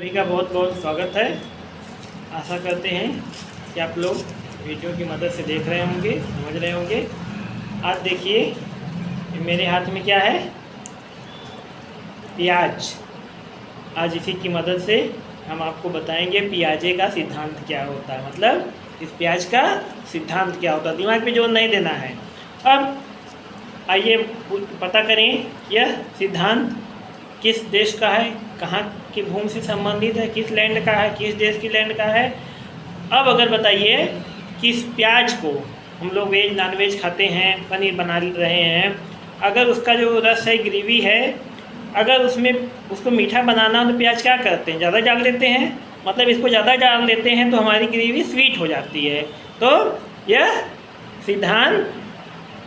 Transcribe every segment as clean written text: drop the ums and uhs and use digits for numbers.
सभी का बहुत बहुत स्वागत है। आशा करते हैं कि आप लोग वीडियो की मदद से देख रहे होंगे, समझ रहे होंगे। आज देखिए मेरे हाथ में क्या है, प्याज। आज इसी की मदद से हम आपको बताएंगे प्याजे का सिद्धांत क्या होता है, मतलब इस प्याज का सिद्धांत क्या होता है। दिमाग पे जोर नहीं देना है। अब आइए पता करें यह सिद्धांत किस देश का है, कहाँ की भूमि से संबंधित है, किस लैंड का है, किस देश की लैंड का है। अब अगर बताइए कि इस प्याज को हम लोग वेज नॉन वेज खाते हैं, पनीर बना रहे हैं, अगर उसका जो रस है, ग्रेवी है, अगर उसमें उसको मीठा बनाना हो तो प्याज क्या करते हैं, ज़्यादा डाल देते हैं। मतलब इसको ज़्यादा डाल देते हैं तो हमारी ग्रेवी स्वीट हो जाती है। तो यह सिद्धांत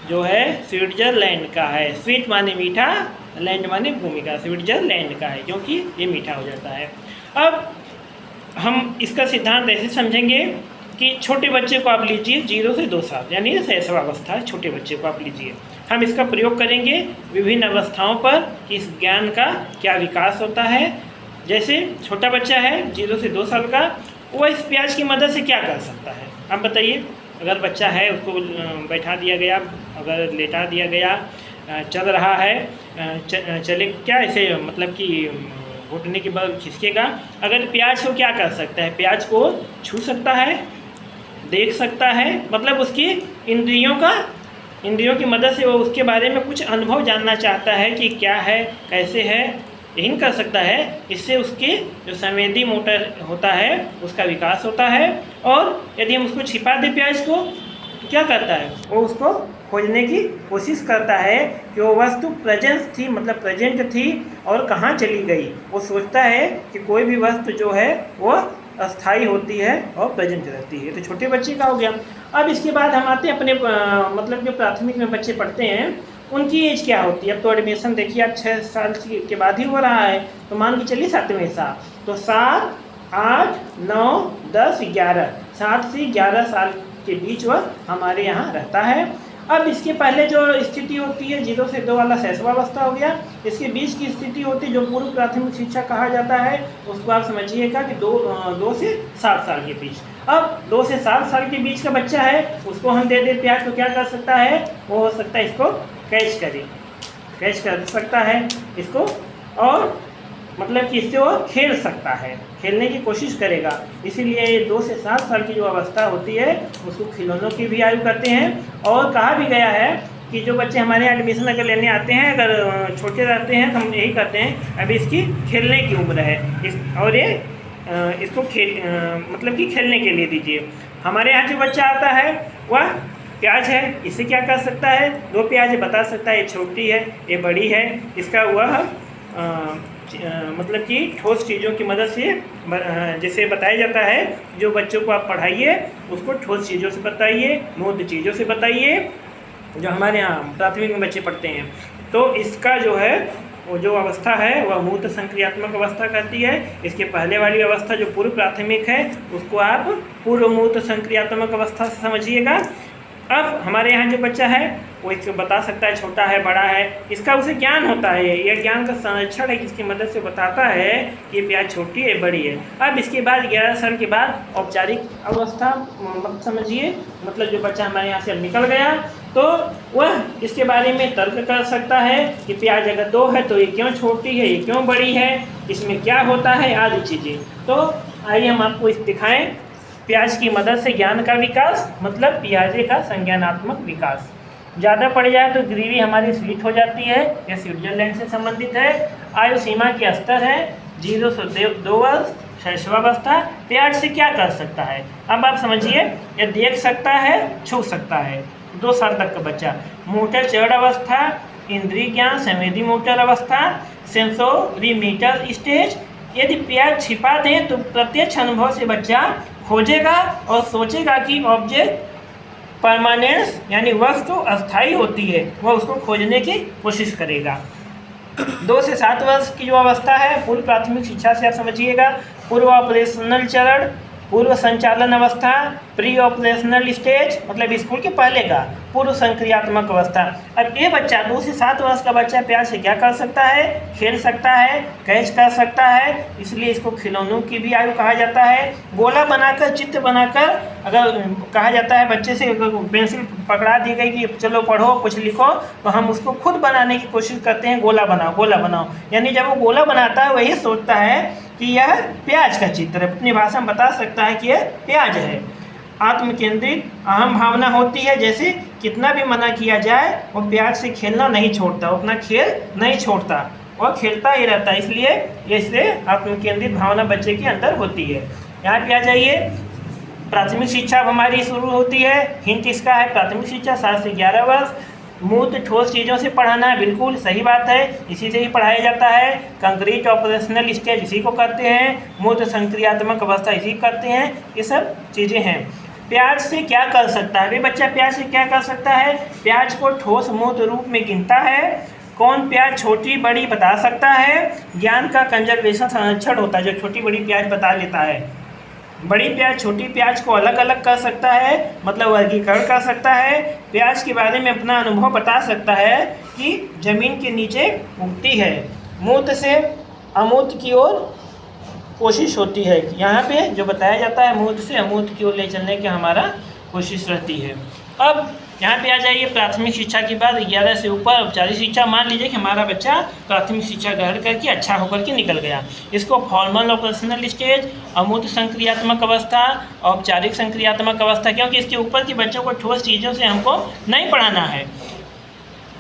जो है स्विट्ज़रलैंड का है। स्वीट माने मीठा, लैंड माने भूमि का, स्विट्ज़रलैंड का है क्योंकि ये मीठा हो जाता है। अब हम इसका सिद्धांत ऐसे समझेंगे कि छोटे बच्चे को आप लीजिए 0 से 2 साल, यानी शैशवावस्था, छोटे बच्चे को आप लीजिए। हम इसका प्रयोग करेंगे विभिन्न अवस्थाओं पर कि इस ज्ञान का क्या विकास होता है। जैसे छोटा बच्चा है 0 से 2 साल का, वह इस प्याज की मदद से क्या कर सकता है, आप बताइए। अगर बच्चा है उसको बैठा दिया गया, अगर लेटा दिया गया, चल रहा है, चले क्या ऐसे, मतलब कि घुटने के बल खिसकेगा। अगर प्याज को क्या कर सकता है, प्याज को छू सकता है, देख सकता है, मतलब उसकी इंद्रियों की मदद से वो उसके बारे में कुछ अनुभव जानना चाहता है कि क्या है, कैसे है, यही कर सकता है। इससे उसके जो संवेदी मोटर होता है उसका विकास होता है। और यदि हम उसको छिपा दें प्याज को तो क्या करता है, वो उसको खोजने की कोशिश करता है कि वो वस्तु प्रेजेंट थी, मतलब प्रेजेंट थी और कहाँ चली गई। वो सोचता है कि कोई भी वस्तु जो है वो अस्थाई होती है और प्रेजेंट रहती है। तो छोटे बच्चे का हो गया। अब इसके बाद हम आते हैं अपने मतलब जो प्राथमिक में बच्चे पढ़ते हैं उनकी एज क्या होती है। अब तो एडमिशन देखिए आप 6 साल के बाद ही हो रहा है, तो मान के चलिए 7वें साल, तो 7, 8, 9, 10, 11, 7 से 11 साल के बीच वह हमारे यहाँ रहता है। अब इसके पहले जो स्थिति होती है 0 से 2 वाला शैशवावस्था हो गया। इसके बीच की स्थिति होती है जो पूर्व प्राथमिक शिक्षा कहा जाता है, उसको आप समझिएगा कि 2 से 7 साल के बीच। अब 2 से 7 साल के बीच का बच्चा है, उसको हम दे दें प्याज, तो क्या कर सकता है, वो हो सकता है इसको कैच कर सकता है इसको, और मतलब कि इससे वो खेल सकता है, खेलने की कोशिश करेगा। इसीलिए 2 से 7 साल की जो अवस्था होती है उसको खिलौनों की भी आयु करते हैं। और कहा भी गया है कि जो बच्चे हमारे यहाँ एडमिशन अगर लेने आते हैं, अगर छोटे रहते हैं तो हम यही करते हैं, अभी इसकी खेलने की उम्र है और ये इसको मतलब कि खेलने के लिए दीजिए। हमारे यहाँ जो बच्चा आता है वह प्याज है, इसे क्या कर सकता है, 2 प्याज बता सकता है, ये छोटी है, ये बड़ी है। इसका वह मतलब कि ठोस चीज़ों की मदद से जैसे बताया जाता है, जो बच्चों को आप पढ़ाइए उसको ठोस चीज़ों से बताइए, मूर्त चीज़ों से बताइए, जो हमारे यहाँ प्राथमिक में बच्चे पढ़ते हैं। तो इसका जो है वो जो अवस्था है वह मूर्त संक्रियात्मक अवस्था कहती है। इसके पहले वाली अवस्था जो पूर्व प्राथमिक है उसको आप पूर्व मूर्त संक्रियात्मक अवस्था से समझिएगा। अब हमारे यहाँ जो बच्चा है वो इसको बता सकता है, छोटा है, बड़ा है, इसका उसे ज्ञान होता है, यह ज्ञान का संरक्षण है जिसकी मदद से बताता है कि ये प्याज छोटी है, बड़ी है। अब इसके बाद 11 साल के बाद औपचारिक अवस्था समझिए, मतलब जो बच्चा हमारे यहाँ से निकल गया तो वह इसके बारे में तर्क कर सकता है कि प्याज अगर 2 है तो ये क्यों छोटी है, ये क्यों बड़ी है, इसमें क्या होता है, आदि चीज़ें। तो आइए हम आपको इस दिखाएँ, प्याज की मदद से ज्ञान का विकास, मतलब प्याजे का संज्ञानात्मक विकास। ज़्यादा पड़ जाए तो ग्रेवी हमारी स्वीट हो जाती है, यह स्विट्जरलैंड से संबंधित है। आयु सीमा के स्तर है 0 से 2 वर्ष, शैशवावस्था। प्याज से क्या कर सकता है, अब आप समझिए, यह देख सकता है, छू सकता है, 2 साल तक का बच्चा। मोटर चरण अवस्था, इंद्रिय ज्ञान, संवेदी मोटर अवस्था, सेंसोरीमीटर स्टेज। यदि प्याज छिपा दें तो प्रत्यक्ष अनुभव से बच्चा खोजेगा और सोचेगा कि ऑब्जेक्ट परमानेंस यानी वस्तु अस्थाई होती है, वह उसको खोजने की कोशिश करेगा। 2 से 7 वर्ष की जो अवस्था है पूर्व प्राथमिक शिक्षा से आप समझिएगा। पूर्व ऑपरेशनल चरण, पूर्व संचालन अवस्था, प्री ऑपरेशनल स्टेज मतलब स्कूल के पहले का, पूर्व संक्रियात्मक अवस्था। अब ये बच्चा 2 से 7 वर्ष का बच्चा प्याज से क्या कर सकता है? खेल सकता है, कैच कर सकता है, इसलिए इसको खिलौनों की भी आयु कहा जाता है। गोला बनाकर, चित्र बनाकर, अगर कहा जाता है बच्चे से पेंसिल पकड़ा दी गई कि चलो पढ़ो कुछ लिखो, तो हम उसको खुद बनाने की कोशिश करते हैं, गोला बनाओ गोला बनाओ। यानी जब वो गोला बनाता है वही सोचता है कि यह प्याज का चित्र है, अपनी भाषा में बता सकता है कि यह प्याज है। आत्म केंद्रित अहम भावना होती है, जैसे कितना भी मना किया जाए वो प्याज से खेलना नहीं छोड़ता, वो अपना खेल नहीं छोड़ता, वो खेलता ही रहता है, इसलिए इससे आत्म केंद्रित भावना बच्चे के अंदर होती है। यहाँ पे आ जाइए, प्राथमिक शिक्षा अब हमारी शुरू होती है। हिंट इसका है प्राथमिक शिक्षा 7 से 11 वर्ष। मूर्त ठोस चीज़ों से पढ़ाना है, बिल्कुल सही बात है, इसी से ही पढ़ाया जाता है। कंक्रीट ऑपरेशनल स्टेज इसी को करते हैं, मूर्त संक्रियात्मक अवस्था इसी करते हैं, ये सब चीज़ें हैं। प्याज से क्या कर सकता है? वे बच्चा प्याज से क्या कर सकता है? प्याज को ठोस मूर्त रूप में गिनता है। कौन प्याज छोटी बड़ी बता सकता है? ज्ञान का कंजर्वेशन संरक्षण होता है, जो छोटी बड़ी प्याज बता लेता है। बड़ी प्याज छोटी प्याज को अलग अलग कर सकता है, मतलब वर्गीकरण कर सकता है। प्याज के बारे में अपना अनुभव बता सकता है कि जमीन के नीचे उगती है। मूर्त से अमूर्त की ओर कोशिश होती है। यहाँ पे जो बताया जाता है मूर्त से अमूर्त की ओर ले चलने की हमारा कोशिश रहती है। अब यहाँ पे आ जाइए, प्राथमिक शिक्षा के बाद 11 से ऊपर औपचारिक शिक्षा। मान लीजिए कि हमारा बच्चा प्राथमिक शिक्षा ग्रहण करके अच्छा होकर के निकल गया, इसको फॉर्मल ऑपरेशनल स्टेज, अमूर्त संक्रियात्मक अवस्था, औपचारिक संक्रियात्मक अवस्था, क्योंकि इसके ऊपर के बच्चों को ठोस चीज़ों से हमको नहीं पढ़ाना है।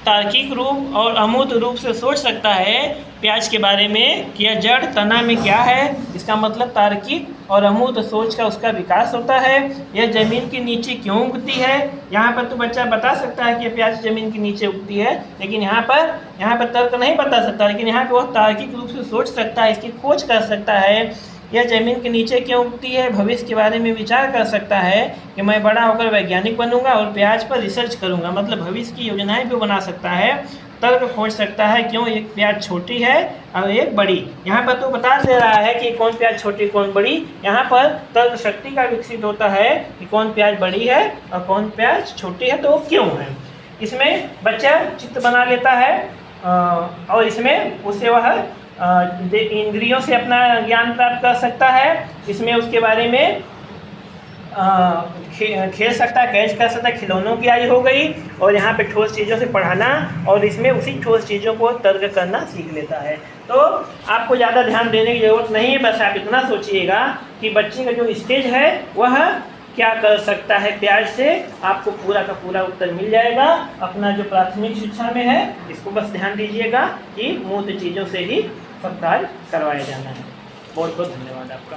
तार्किक रूप और अमूर्त रूप से सोच सकता है प्याज के बारे में कि यह जड़ तना में क्या है, इसका मतलब तार्किक और अमूर्त सोच का उसका विकास होता है। यह जमीन के नीचे क्यों उगती है, यहाँ पर तो बच्चा बता सकता है कि प्याज जमीन के नीचे उगती है, लेकिन यहाँ पर तर्क नहीं बता सकता, लेकिन यहाँ पर वह तार्किक रूप से सोच सकता है, इसकी खोज कर सकता है। यह जमीन के नीचे क्यों उगती है, भविष्य के बारे में विचार कर सकता है कि मैं बड़ा होकर वैज्ञानिक बनूंगा और प्याज पर रिसर्च करूंगा, मतलब भविष्य की योजनाएं भी बना सकता है। तर्क खोज सकता है क्यों एक प्याज छोटी है और एक बड़ी। यहाँ पर तो बता दे रहा है कि कौन प्याज छोटी कौन बड़ी, यहाँ पर तर्क शक्ति का विकसित होता है कि कौन प्याज बड़ी है और कौन प्याज छोटी है, तो वो क्यों है। इसमें बच्चा चित्र बना लेता है और इसमें उससे वह इंद्रियों से अपना ज्ञान प्राप्त कर सकता है। इसमें उसके बारे में खेल सकता है, कैच कर सकता है, खिलौनों की आयु हो गई, और यहाँ पे ठोस चीज़ों से पढ़ाना और इसमें उसी ठोस चीज़ों को तर्क करना सीख लेता है। तो आपको ज़्यादा ध्यान देने की ज़रूरत नहीं है, बस आप इतना सोचिएगा कि बच्चे का जो स्टेज है वह क्या कर सकता है प्याज से, आपको पूरा का पूरा उत्तर मिल जाएगा। अपना जो प्राथमिक शिक्षा में है इसको बस ध्यान दीजिएगा कि मूर्त चीज़ों से ही सब कार्य करवाया जाना है। बहुत बहुत धन्यवाद आपका।